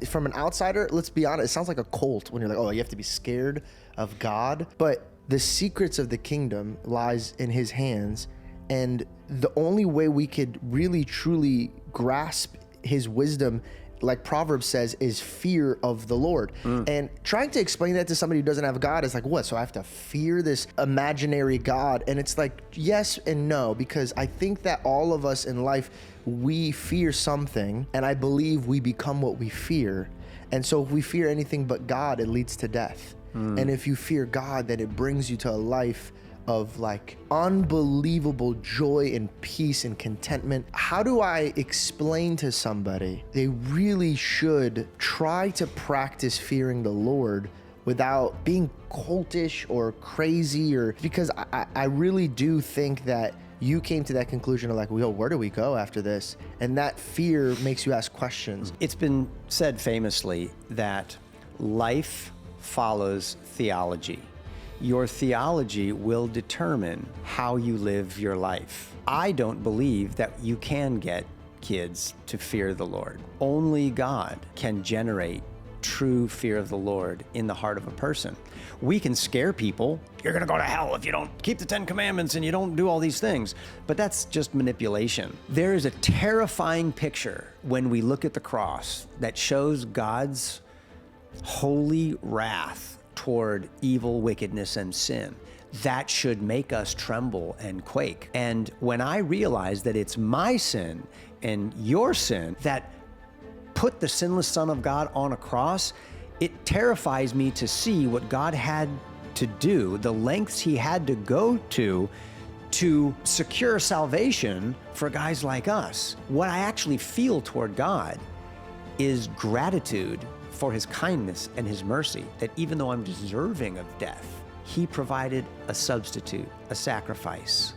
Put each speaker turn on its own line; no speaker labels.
from an outsider, let's be honest, it sounds like a cult when you're like, oh, you have to be scared of God. But the secrets of the kingdom lies in his hands. And the only way we could really, truly grasp his wisdom, like Proverbs says, is fear of the Lord. And trying to explain that to somebody who doesn't have a God is like, what? So I have to fear this imaginary God? And it's like, yes and no, because I think that all of us in life, we fear something, and I believe we become what we fear. And so if we fear anything but God, it leads to death. And if you fear God, then it brings you to a life of like unbelievable joy and peace and contentment. How do I explain to somebody they really should try to practice fearing the Lord without being cultish or crazy? Or because I really do think that you came to that conclusion of like, well, where do we go after this? And that fear makes you ask questions.
It's been said famously that life follows theology. Your theology will determine how you live your life. I don't believe that you can get kids to fear the Lord. Only God can generate true fear of the Lord in the heart of a person. We can scare people. You're gonna go to hell if you don't keep the 10 Commandments and you don't do all these things. But that's just manipulation. There is a terrifying picture when we look at the cross that shows God's holy wrath toward evil, wickedness, and sin. That should make us tremble and quake. And when I realize that it's my sin and your sin that put the sinless Son of God on a cross, it terrifies me to see what God had to do, the lengths he had to go to secure salvation for guys like us. What I actually feel toward God is gratitude for his kindness and his mercy, that even though I'm deserving of death, he provided a substitute, a sacrifice.